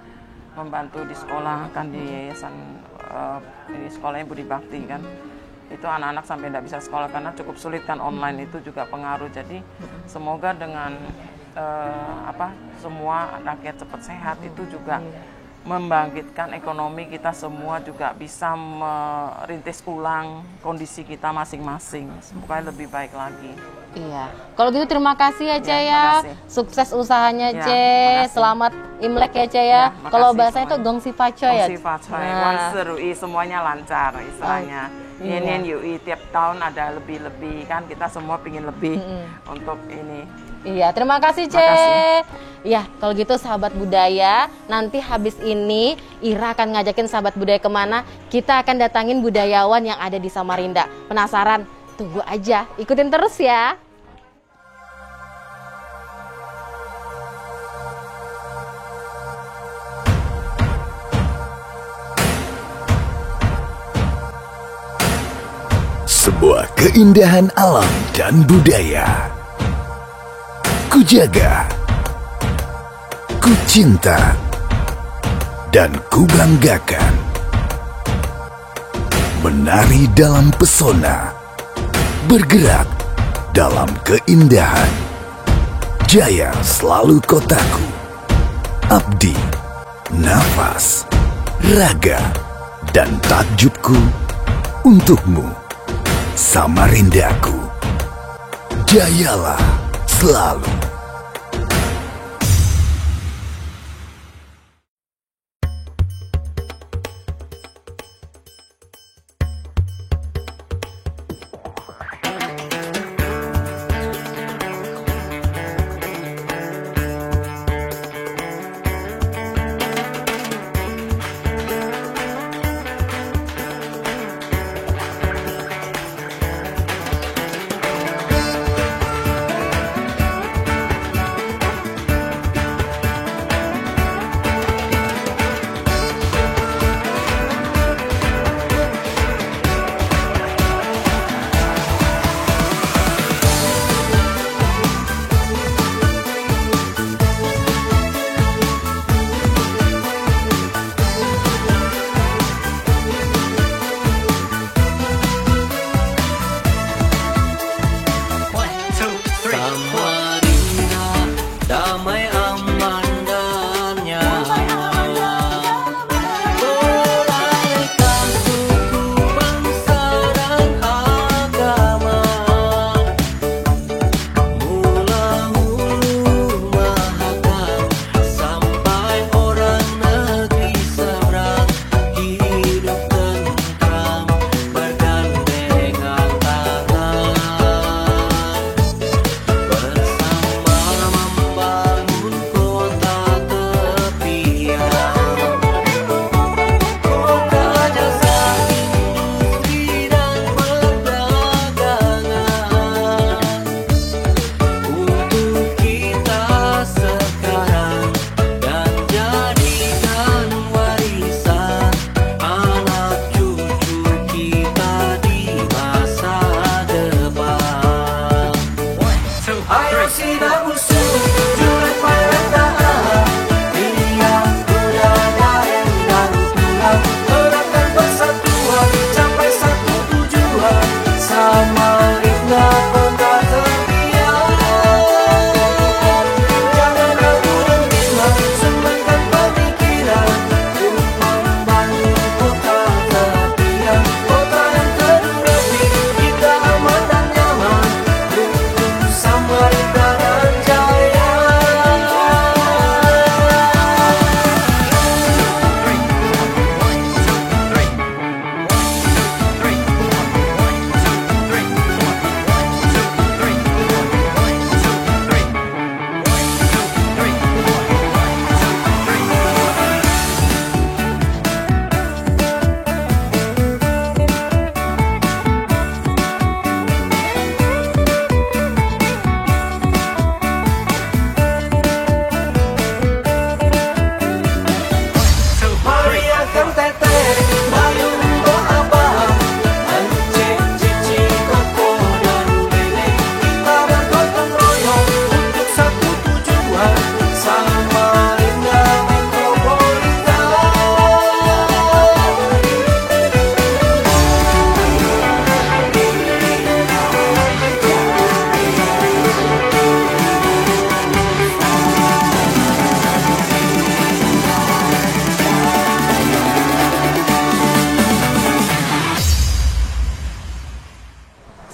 membantu di sekolah kan di yayasan di sekolahnya Budi Bakti kan. Itu anak-anak sampai tidak bisa sekolah karena cukup sulit kan, online itu juga pengaruh. Jadi semoga dengan semua rakyat cepat sehat itu juga membangkitkan ekonomi kita semua, juga bisa merintis ulang kondisi kita masing-masing supaya lebih baik lagi. Iya. Kalau gitu terima kasih ya Ce Ya, ya. makasih. Sukses usahanya Ya, Ce. makasih. Selamat Imlek ya Ce ya. Ya, makasih Kalau bahasanya itu semuanya. gongsi pacoy ya. Gongsi pacoy, Nah. wanserui, semuanya lancar istilahnya. iya. Yen yui, tiap tahun ada lebih-lebih kan, kita semua pingin lebih untuk ini. Iya, terima kasih Ce. Makasih. Ya, kalau gitu sahabat budaya, nanti habis ini Ira akan ngajakin sahabat budaya kemana? Kita akan datangin budayawan yang ada di Samarinda. Penasaran? Tunggu aja, ikutin terus ya. Sebuah keindahan alam dan budaya. Ku jaga, ku cinta, dan ku banggakan. Menari dalam pesona, bergerak dalam keindahan. Jaya selalu kotaku. Abdi, nafas, raga, dan takjubku untukmu. Samarindaku, jayalah selalu.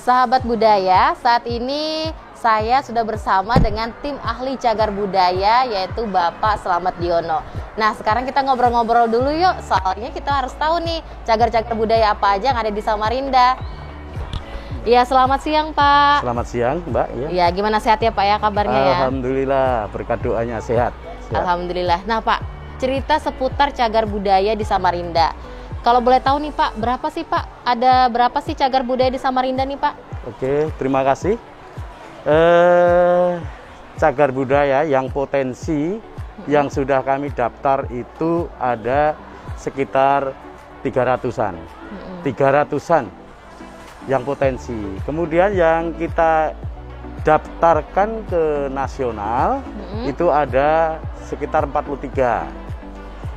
Sahabat budaya, saat ini saya sudah bersama dengan tim ahli cagar budaya yaitu Bapak Slamet Diono. Nah, sekarang kita ngobrol-ngobrol dulu yuk, soalnya kita harus tahu nih cagar-cagar budaya apa aja yang ada di Samarinda. Ya, selamat siang Pak. Selamat siang Mbak. Ya, gimana sehat ya Pak ya kabarnya ya? Alhamdulillah, berkat doanya sehat. Alhamdulillah. Nah Pak, cerita seputar cagar budaya di Samarinda. Kalau boleh tahu nih Pak, berapa sih Pak? Ada berapa sih cagar budaya di Samarinda nih Pak? Oke, terima kasih. Cagar budaya yang potensi yang sudah kami daftar itu ada sekitar 300-an. 300-an yang potensi. Kemudian yang kita daftarkan ke nasional itu ada sekitar 43.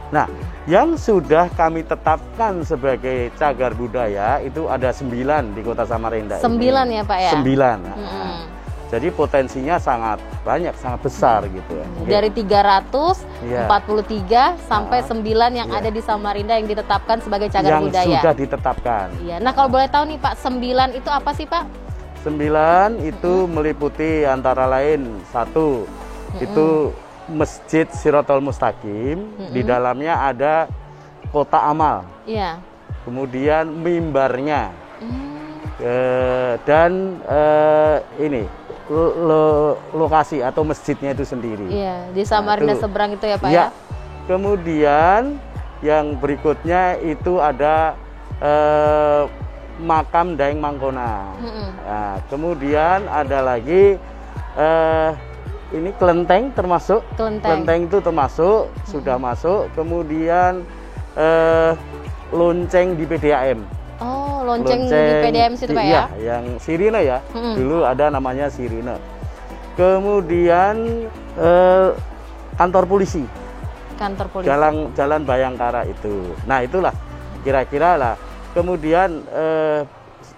Nah, yang sudah kami tetapkan sebagai cagar budaya itu ada 9 di Kota Samarinda. 9 ya Pak ya? 9. Jadi potensinya sangat banyak, sangat besar gitu ya. Dari 343 sampai 9 yang Iya. ada di Samarinda yang ditetapkan sebagai cagar Yang budaya. sudah ditetapkan. Iya. Nah, kalau boleh tahu nih Pak, 9 itu apa sih Pak? 9 itu meliputi antara lain 1 itu Masjid Shirathul Mustaqim, di dalamnya ada kotak amal, Iya. kemudian mimbarnya, dan ini lokasi atau masjidnya itu sendiri. Iya, di Samarinda itu. seberang itu ya Pak Ya. ya? Kemudian yang berikutnya itu ada makam Daeng Mangkona. Nah, kemudian ada lagi ini kelenteng termasuk. Kelenteng. Itu termasuk, sudah masuk. Kemudian lonceng di PDAM. Oh, lonceng di PDAM situ Pak ya? Iya, yang sirine ya. Dulu ada namanya sirine. Kemudian kantor polisi. Kantor polisi. Jalan Bayangkara itu. Nah, itulah kira-kira lah. Kemudian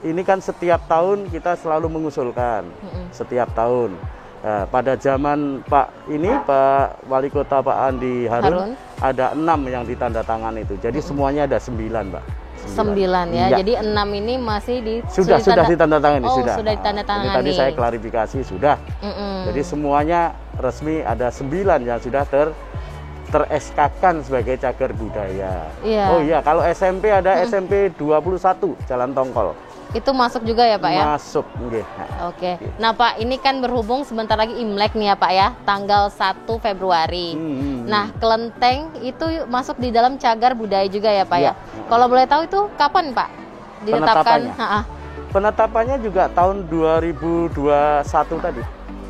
ini kan setiap tahun kita selalu mengusulkan. Setiap tahun. Pada zaman Pak Wali Kota Pak Andi Harun ada 6 yang ditandatangan itu. Jadi semuanya ada 9, Mbak. 9 ya. Iya. Jadi 6 ini masih sudah ditandatangani. Oh, sudah ditandatangani. Ini tadi saya klarifikasi sudah. Jadi semuanya resmi ada 9 yang sudah ter-SK-kan sebagai cagar budaya. Iya. Oh iya, kalau SMP ada SMP 21 Jalan Tongkol. Itu masuk juga ya Pak ya? Masuk, nggih. Oke. Nah Pak, ini kan berhubung sebentar lagi Imlek nih ya Pak ya, tanggal 1 Februari. Nah, kelenteng itu masuk di dalam cagar budaya juga ya Pak ya? Kalau boleh tahu itu kapan Pak ditetapkan? Penetapannya juga tahun 2021 tadi.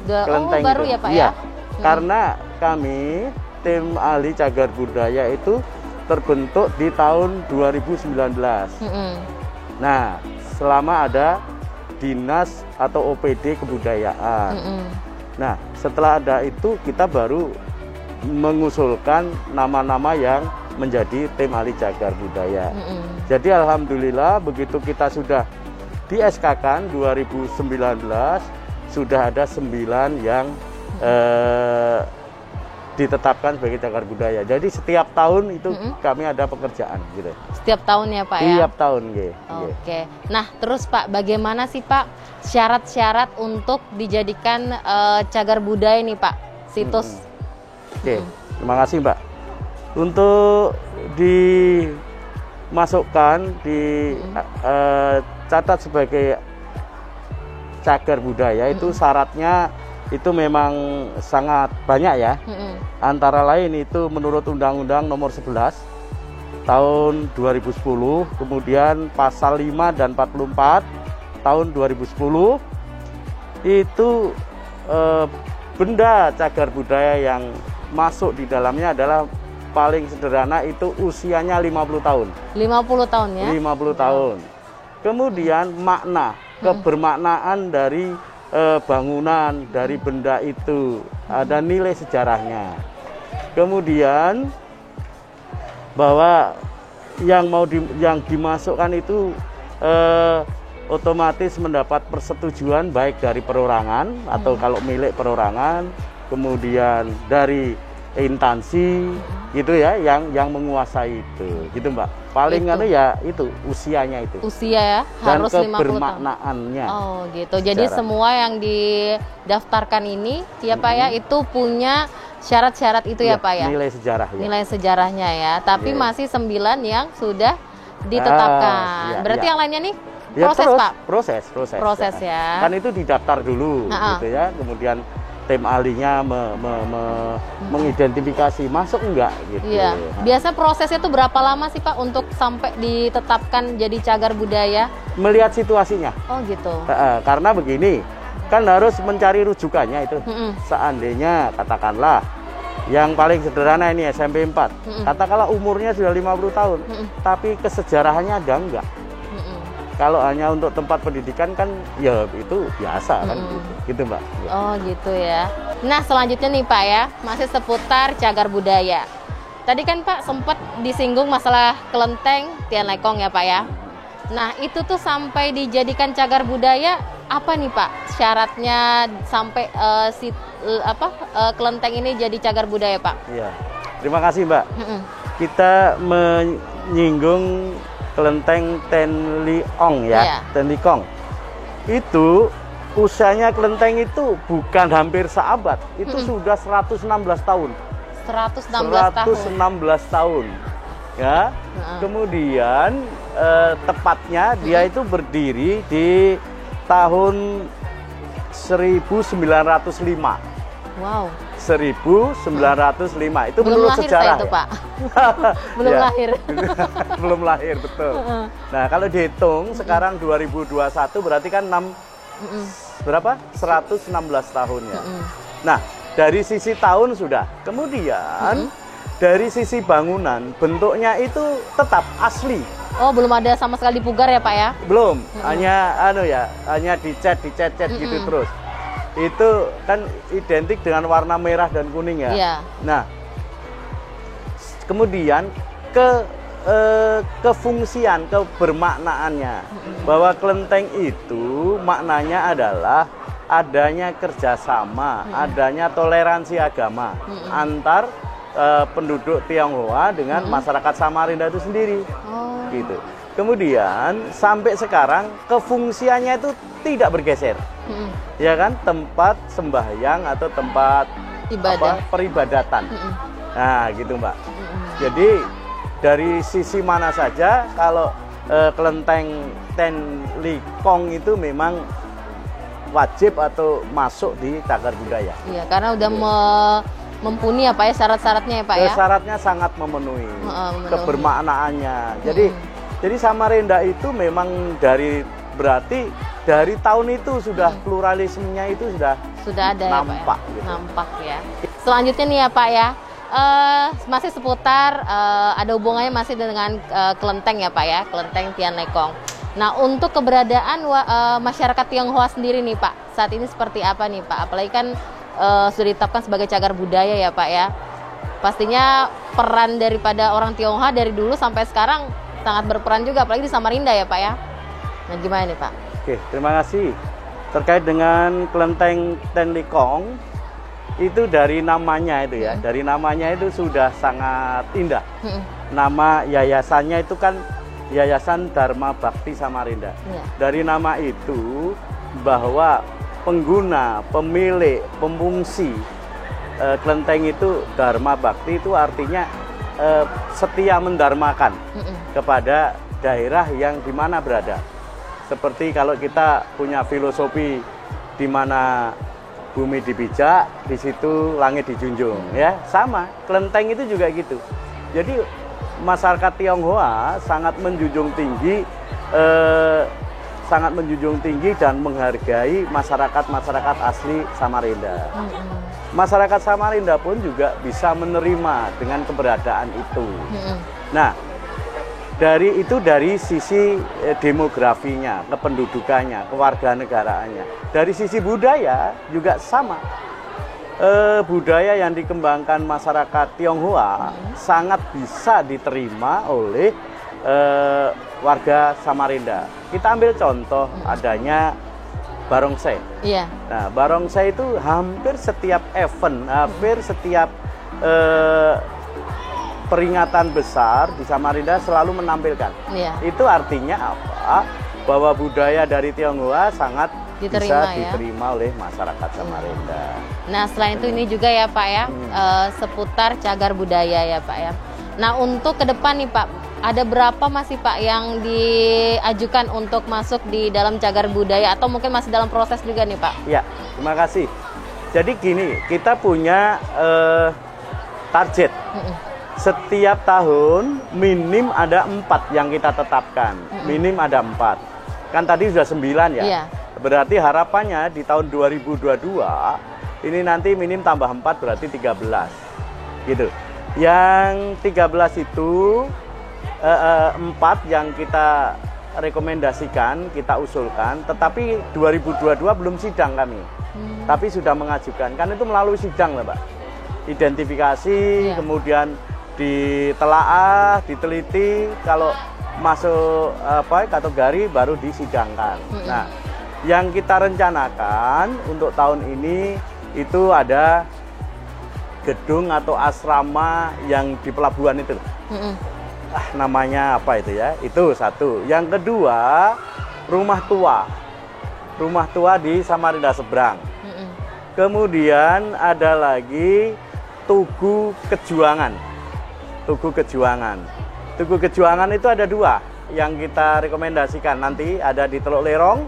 Kelenteng baru itu. ya Pak Iya. ya? Karena kami tim ahli cagar budaya itu terbentuk di tahun 2019. Nah, selama ada dinas atau OPD kebudayaan. Nah, setelah ada itu kita baru mengusulkan nama-nama yang menjadi tim ahli cagar budaya. Jadi alhamdulillah begitu kita sudah di SK-kan 2019 sudah ada 9 yang ditetapkan sebagai cagar budaya. Jadi setiap tahun itu kami ada pekerjaan gitu. Setiap tahun ya Pak ya? Setiap tahun, nggih. Oke. Nah, terus Pak, bagaimana sih Pak syarat-syarat untuk dijadikan cagar budaya nih Pak, situs? Oke, terima kasih Mbak. Untuk dimasukkan, catat sebagai cagar budaya itu syaratnya itu memang sangat banyak ya. Antara lain itu menurut Undang-Undang Nomor 11 tahun 2010, kemudian pasal 5 dan 44 tahun 2010 itu benda cagar budaya yang masuk di dalamnya adalah paling sederhana itu usianya 50 tahun. 50 tahun ya? 50 tahun. Kemudian makna, kebermaknaan dari bangunan, dari benda itu ada nilai sejarahnya. Kemudian bahwa yang dimasukkan itu otomatis mendapat persetujuan baik dari perorangan atau kalau milik perorangan, kemudian dari instansi gitu ya yang menguasai itu gitu Mbak. Paling anu ya itu usianya itu. Usia ya, dan harus 50 tahun. kebermaknaannya. Oh gitu. Jadi semua yang didaftarkan ini ya Pak ya itu punya syarat-syarat itu ya Pak ya. Nilai sejarah ya. Nilai sejarahnya ya. Tapi masih 9 yang sudah ditetapkan. Berarti yang lainnya nih proses Pak. Proses ya. Kan itu didaftar dulu gitu ya. Kemudian tim ahlinya mengidentifikasi masuk enggak gitu. Iya. Biasa prosesnya tuh berapa lama sih Pak untuk sampai ditetapkan jadi cagar budaya? Melihat situasinya. Oh gitu. Karena begini, kan harus mencari rujukannya itu. Seandainya katakanlah yang paling sederhana ini SMP 4. Katakanlah umurnya sudah 50 tahun, tapi kesejarahannya ada enggak? Kalau hanya untuk tempat pendidikan kan ya itu biasa kan gitu Mbak. Oh gitu ya. Nah selanjutnya nih Pak ya, masih seputar cagar budaya. Tadi kan Pak sempat disinggung masalah kelenteng Tian Lekong ya Pak ya. Nah itu tuh sampai dijadikan cagar budaya apa nih Pak syaratnya sampai kelenteng ini jadi cagar budaya Pak? Iya. Terima kasih Mbak. Kita menyinggung kelenteng Tenliong ya, Iya. Tenlikong. Itu usianya kelenteng itu bukan hampir seabad, itu sudah 116 tahun. 116 tahun. Ya. Kemudian tepatnya dia itu berdiri di tahun 1905. Wow. 1905 itu Belum menurut lahir sejarah saya itu ya? Pak. Belum Ya. lahir. Belum lahir, betul. Nah, kalau dihitung sekarang 2021 berarti kan 116 tahun ya. Nah, dari sisi tahun sudah. Kemudian dari sisi bangunan bentuknya itu tetap asli. Oh, belum ada sama sekali dipugar ya Pak ya? Belum, hanya dicat gitu terus. Itu kan identik dengan warna merah dan kuning ya. Iya. Nah, kemudian kefungsian, kebermaknaannya bahwa kelenteng itu maknanya adalah adanya kerjasama, adanya toleransi agama antar penduduk Tionghoa dengan masyarakat Samarinda itu sendiri. Gitu. Kemudian sampai sekarang kefungsiannya itu tidak bergeser, ya kan, tempat sembahyang atau tempat peribadatan. Nah, gitu Mbak. Jadi dari sisi mana saja kalau kelenteng Tenlikong itu memang wajib atau masuk di cagar budaya. Iya, karena udah mumpuni ya Pak ya syarat-syaratnya ya Pak ya. Syaratnya sangat memenuhi, kebermaknaannya. Jadi Samarinda itu memang berarti dari tahun itu sudah pluralismenya itu sudah ada nampak, ya Pak ya? Gitu. Nampak ya. Selanjutnya nih ya Pak ya. Masih seputar ada hubungannya masih dengan kelenteng ya Pak ya, kelenteng Tianlekong. Nah, untuk keberadaan masyarakat Tionghoa sendiri nih Pak, saat ini seperti apa nih Pak? Apalagi kan sudah ditetapkan sebagai cagar budaya ya Pak ya. Pastinya peran daripada orang Tionghoa dari dulu sampai sekarang sangat berperan juga, apalagi di Samarinda ya Pak ya. Nah, gimana nih Pak? Oke, terima kasih. Terkait dengan kelenteng Tenlikong, itu dari namanya itu ya, dari namanya itu sudah sangat indah. Nama yayasannya itu kan Yayasan Dharma Bakti Samarinda. Dari nama itu bahwa pengguna, pemilik, pemungsi kelenteng itu Dharma Bakti itu artinya setia mendarmakan kepada daerah yang di mana berada. Seperti kalau kita punya filosofi di mana bumi dipijak, di situ langit dijunjung, ya sama. Kelenteng itu juga gitu. Jadi masyarakat Tionghoa sangat menjunjung tinggi dan menghargai masyarakat asli Samarinda. Masyarakat Samarinda pun juga bisa menerima dengan keberadaan itu. Nah, dari sisi demografinya, kependudukannya, kewarganegaraannya. Dari sisi budaya juga sama. Budaya yang dikembangkan masyarakat Tionghoa sangat bisa diterima oleh warga Samarinda. Kita ambil contoh adanya barongsai. Iya. Nah, barongsai itu hampir setiap event, hampir setiap peringatan besar di Samarinda selalu menampilkan. Iya. Itu artinya apa? Bahwa budaya dari Tionghoa sangat bisa diterima oleh masyarakat Samarinda. Nah, selain itu ini juga ya Pak ya, seputar cagar budaya ya Pak ya. Nah, untuk ke depan nih Pak, ada berapa masih Pak yang diajukan untuk masuk di dalam cagar budaya atau mungkin masih dalam proses juga nih Pak? Ya, terima kasih. Jadi gini, kita punya target. Setiap tahun minim ada 4 yang kita tetapkan. Minim ada 4. Kan tadi sudah 9 ya? Iya. Berarti harapannya di tahun 2022 ini nanti minim tambah 4 berarti 13. Gitu. Yang 13 itu 4 yang kita rekomendasikan, kita usulkan, tetapi 2022 belum sidang kami. Tapi sudah mengajukan. Kan itu melalui sidang lah, Pak. Identifikasi, kemudian ditelaah, diteliti, kalau masuk kategori baru disidangkan. Nah, yang kita rencanakan untuk tahun ini itu ada gedung atau asrama yang di pelabuhan itu. Namanya apa itu ya? Itu satu. Yang kedua, rumah tua. Rumah tua di Samarinda seberang. Kemudian ada lagi Tugu Kejuangan. Tugu Kejuangan. Tugu Kejuangan itu ada 2 yang kita rekomendasikan. Nanti ada di Teluk Lerong,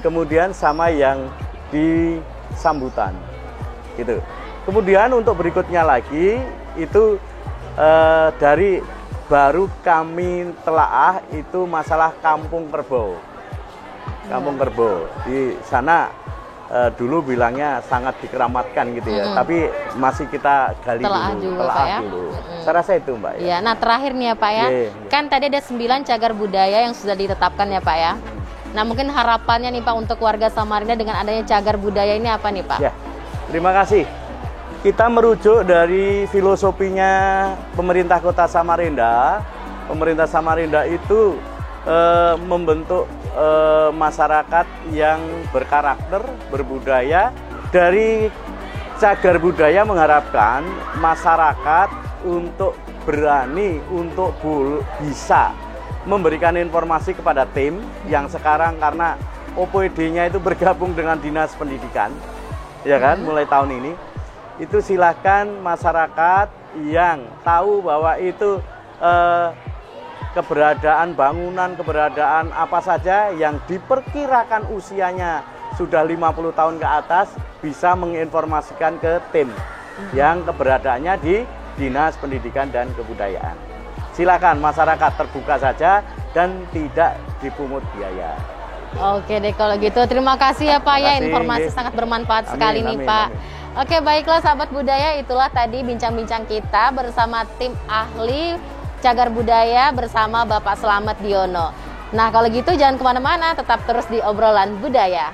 kemudian sama yang di Sambutan. Gitu. Kemudian untuk berikutnya lagi itu dari baru kami telaah itu masalah Kampung Kerbau. Kampung Kerbau di sana dulu bilangnya sangat dikeramatkan gitu ya, tapi masih kita gali Telaah dulu, juga, Pak, ya? dulu. Saya rasa itu Mbak ya. Ya, nah terakhir nih ya Pak ya, kan tadi ada 9 cagar budaya yang sudah ditetapkan ya Pak ya. Nah mungkin harapannya nih Pak untuk warga Samarinda dengan adanya cagar budaya ini apa nih Pak? Ya, terima kasih. Kita merujuk dari filosofinya pemerintah Kota Samarinda. Pemerintah Samarinda itu membentuk masyarakat yang berkarakter, berbudaya. Dari cagar budaya mengharapkan masyarakat untuk berani, untuk bisa memberikan informasi kepada tim yang sekarang karena OPD-nya itu bergabung dengan Dinas Pendidikan, ya kan, mulai tahun ini. Itu silakan masyarakat yang tahu bahwa itu keberadaan bangunan, keberadaan apa saja yang diperkirakan usianya sudah 50 tahun ke atas bisa menginformasikan ke tim yang keberadaannya di Dinas Pendidikan dan Kebudayaan. Silakan masyarakat terbuka saja dan tidak dipungut biaya. Oke deh kalau gitu, terima kasih ya Pak ya, informasi sangat bermanfaat sekali nih Pak. Oke baiklah sahabat budaya, itulah tadi bincang-bincang kita bersama tim ahli cagar budaya bersama Bapak Slamet Diono. Nah kalau gitu jangan kemana-mana, tetap terus di obrolan budaya.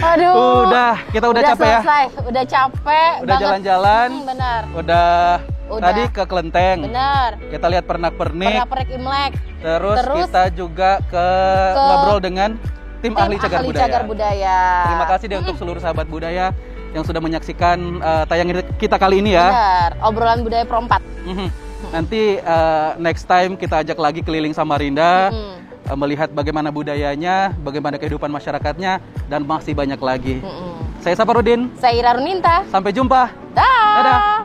Aduh, kita udah capek selesai. Udah capek udah jalan-jalan, benar. Udah tadi ke Kelenteng, benar. Kita lihat pernak-pernik Imlek. Terus kita juga ke ngobrol dengan tim ahli cagar budaya. Terima kasih deh untuk seluruh sahabat budaya yang sudah menyaksikan tayangan kita kali ini ya. Benar, obrolan budaya Pro 4. Nanti next time kita ajak lagi keliling Samarinda, melihat bagaimana budayanya, bagaimana kehidupan masyarakatnya, dan masih banyak lagi. Saya Saparudin. Saya Ira Runinta. Sampai jumpa. Dadah.